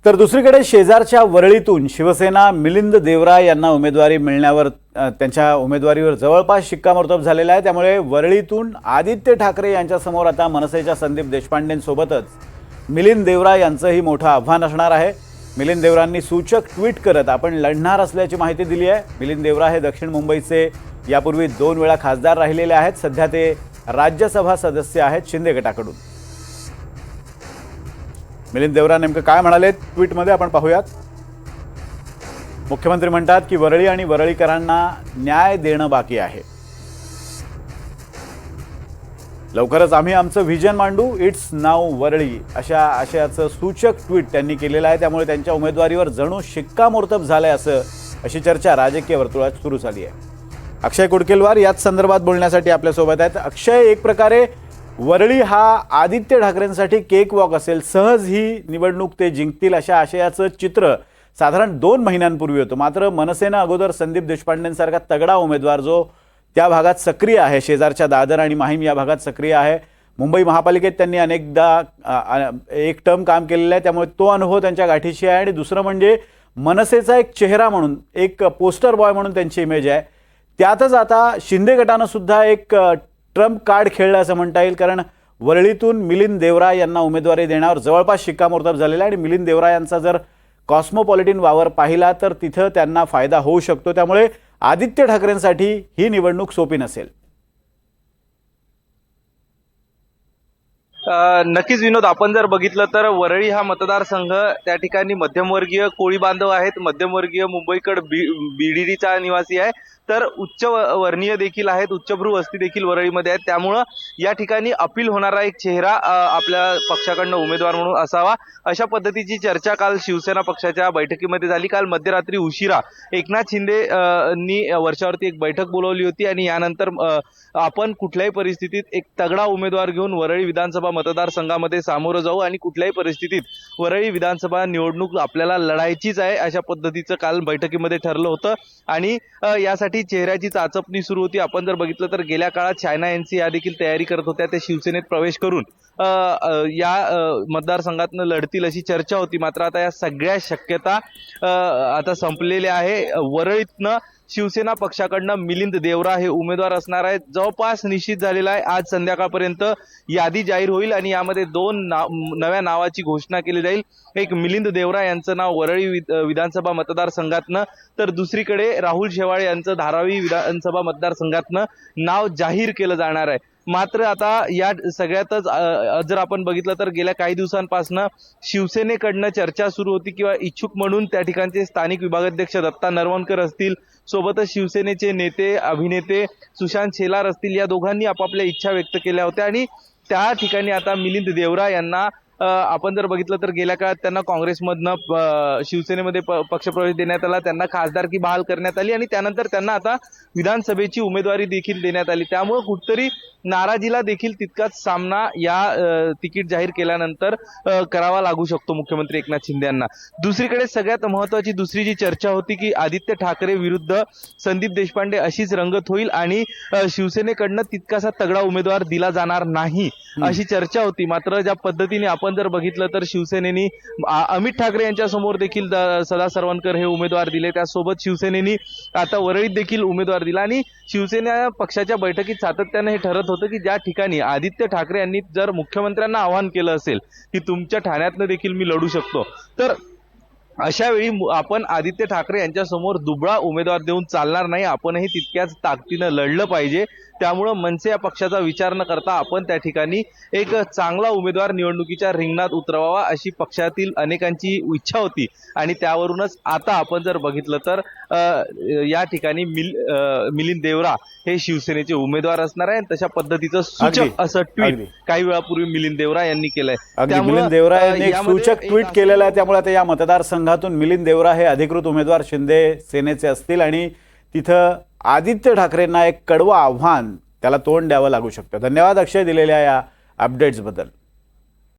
तर दुसरीकडे शेजारच्या वरळीतून शिवसेना मिलिंद देवरा यांना उमेदवारी मिळण्यावर त्यांच्या उमेदवारीवर जवळपास शिक्कामोर्तब झालेला आहे। त्यामुळे वरळीतून आदित्य ठाकरे यांच्यासमोर आता मनसेच्या संदीप देशपांडेंसोबतच मिलिंद देवरा यांचंही मोठं आव्हान असणार आहे। मिलिंद देवरांनी सूचक ट्विट करत आपण लढणार असल्याची माहिती दिली आहे। मिलिंद देवरा हे दक्षिण मुंबईचे यापूर्वी 2 वेळा खासदार राहिलेले आहेत। सध्या ते राज्यसभा सदस्य आहेत शिंदे गटाकडून। मिलिंद देवरा नेमकं काय म्हणाले ट्विटमध्ये आपण पाहूयात। मुख्यमंत्री म्हणतात की वरळी आणि वरळीकरांना न्याय देणं बाकी आहे। लवकरच आम्ही आमचं व्हिजन मांडू, इट्स नाऊ वरळी अशा आशयाचं सूचक ट्विट त्यांनी केलेलं आहे। त्यामुळे त्यांच्या उमेदवारीवर जणू शिक्कामोर्तब झालंय अशी चर्चा राजकीय वर्तुळात सुरू झाली आहे। अक्षय कुडकेलवार याच संदर्भात बोलण्यासाठी आपल्यासोबत आहेत। अक्षय, एक प्रकारे वरळी हा आदित्य ठाकरेंसाठी केक वॉक असेल, सहज ही निवडणूक ते जिंकतील अशा आशयाचं चित्र साधारण 2 महिन्यांपूर्वी होतं। मात्र मनसेनं अगोदर संदीप देशपांडेंसारखा तगडा उमेदवार जो त्या भागात सक्रिय आहे, शेजारच्या दादर आणि माहीम या भागात सक्रिय आहे, मुंबई महापालिकेत त्यांनी अनेकदा एक टर्म काम केलेलं आहे, त्यामुळे तो अनुभव त्यांच्या गाठीशी आहे। आणि दुसरं म्हणजे मनसेचा एक चेहरा म्हणून, एक पोस्टर बॉय म्हणून त्यांची इमेज आहे। त्यातच आता शिंदे गटानं सुद्धा एक ट्रम्प कार्ड खेळलं असं म्हणता येईल, कारण वरळीतून मिलिंद देवरा यांना उमेदवारी देण्यावर जवळपास शिक्कामोर्तब झालेला आहे। आणि मिलिंद देवरा यांचा जर कॉस्मोपॉलिटन वावर पाहिला तर तिथं त्यांना फायदा होऊ शकतो। त्यामुळे आदित्य ठाकरेंसाठी ही निवडणूक सोपी नसेल। नक्कीच विनोद, आपण जर बघितलं तर वरळी हा मतदारसंघ त्या ठिकाणी मध्यमवर्गीय कोळी बांधव आहेत, मध्यमवर्गीय मुंबईकड बीडीडीचा निवासी आहे, तर उच्च वर्णीय देखील आहेत, उच्चभ्रू वस्ती देखील वरळीमध्ये आहेत। त्यामुळं या ठिकाणी अपील होणारा एक चेहरा आपल्या पक्षाकडनं उमेदवार म्हणून असावा, अशा पद्धतीची चर्चा काल शिवसेना पक्षाच्या बैठकीमध्ये झाली। काल मध्यरात्री उशिरा एकनाथ शिंदेंनी वर्षावरती एक बैठक बोलवली होती आणि यानंतर आपण कुठल्याही परिस्थितीत एक तगडा उमेदवार घेऊन वरळी विधानसभा मतदारसंघामध्ये सामोरं जाऊ आणि कुठल्याही परिस्थितीत वरळी विधानसभा निवडणूक आपल्याला लढायचीच आहे, अशा पद्धतीचं काल बैठकीमध्ये ठरलं होतं। आणि यासाठी चेहऱ्याची चाचपणी सुरू होती। आपण जर बघितलं तर गेल्या काळात चायना एनसी या देखील तयारी करत होत्या, ते शिवसेनेत प्रवेश करून या मतदारसंघातनं लढतील अशी चर्चा होती। मात्र आता या सगळ्या शक्यता आता संपलेल्या आहे। वरळीतनं शिवसेना पक्षाकडनं मिलिंद देवरा हे उमेदवार असणार आहेत, जवळपास निश्चित झालेला आहे। आज संध्याकाळपर्यंत यादी जाहीर होईल आणि यामध्ये 2 नव्या नावाची घोषणा केली जाईल। एक मिलिंद देवरा यांचं नाव वरळी विधानसभा मतदारसंघातनं, तर दुसरीकडे राहुल शेवाळे यांचं धारावी विधानसभा मतदारसंघातनं नाव जाहीर केलं जाणार आहे। मात्र आता या सगळ्यातच जर आपण बघितलं तर गेल्या काही दिवसांपासून शिवसेनेकडनं चर्चा सुरू होती किंवा इच्छुक म्हणून त्या ठिकाणचे स्थानिक विभागाध्यक्ष दत्ता नरवणकर असतील, सोबतच शिवसेनेचे नेते अभिनेते सुशांत शेलार असतील, या दोघांनी आपापल्या इच्छा व्यक्त केल्या होत्या। आणि त्या ठिकाणी आता मिलिंद देवरा यांना आपण जर बघितलं तर गेल्या काळात त्यांना काँग्रेसमधनं शिवसेनेमध्ये पक्षप्रवेश देण्यात आला, त्यांना खासदारकी बहाल करण्यात आली आणि त्यानंतर त्यांना आता विधानसभेची उमेदवारी देखील देण्यात आली। त्यामुळे कुठतरी नाराजीला देखील तितकाच सामना या तिकीट जाहीर केल्यानंतर करावा लागू शकतो मुख्यमंत्री एकनाथ शिंदे यांना। दुसरीकडे सगळ्यात महत्वाची दुसरी जी चर्चा होती की आदित्य ठाकरे विरुद्ध संदीप देशपांडे अशीच रंगत होईल आणि शिवसेनेकडनं तितकासा तगडा उमेदवार दिला जाणार नाही अशी चर्चा होती। मात्र ज्या पद्धतीने आपण जर बघितलं तर शिवसेनेनी अमित ठाकरे यांच्या समोर देखील सदा सरवणकर हे उमेदवार दिले, त्यासोबत शिवसेनेनी आता वरळीत देखील उमेदवार दिला आणि शिवसेना पक्षाच्या बैठकीत सातत्याने हे ठरत होतं की ज्या ठिकाणी आदित्य ठाकरे यांनी जर मुख्यमंत्र्यांना आवाहन केलं असेल की तुमच्या ठाण्यातनं देखील मी लढू शकतो, तर अशा वेळी आपण आदित्य ठाकरे यांच्या समोर दुबळा उमेदवार देऊन चालणार नाही, आपणही तितक्याच ताकदीनं लढलं पाहिजे। त्यामुळं मनसे या पक्षाचा विचार न करता आपण त्या ठिकाणी एक चांगला उमेदवार निवडणुकीच्या रिंगणात उतरवावा अशी पक्षातील अनेकांची इच्छा होती आणि त्यावरूनच आता आपण जर बघितलं तर या ठिकाणी मिलिंद देवरा हे शिवसेनेचे उमेदवार असणार आहे। तशा पद्धतीचं सूचक असं ट्विट काही वेळापूर्वी मिलिंद देवरा यांनी केलंय। मिलिंद देवरा यांनी एक सूचक ट्विट केलेलं आहे, त्यामुळे आता या मतदारसंघातून मिलिंद देवरा हे अधिकृत उमेदवार शिंदे सेनेचे असतील आणि तिथं आदित्य ठाकरेंना एक कडवं आव्हान त्याला तोंड द्यावं लागू शकतं। धन्यवाद अक्षय दिलेल्या या अपडेट्सबद्दल।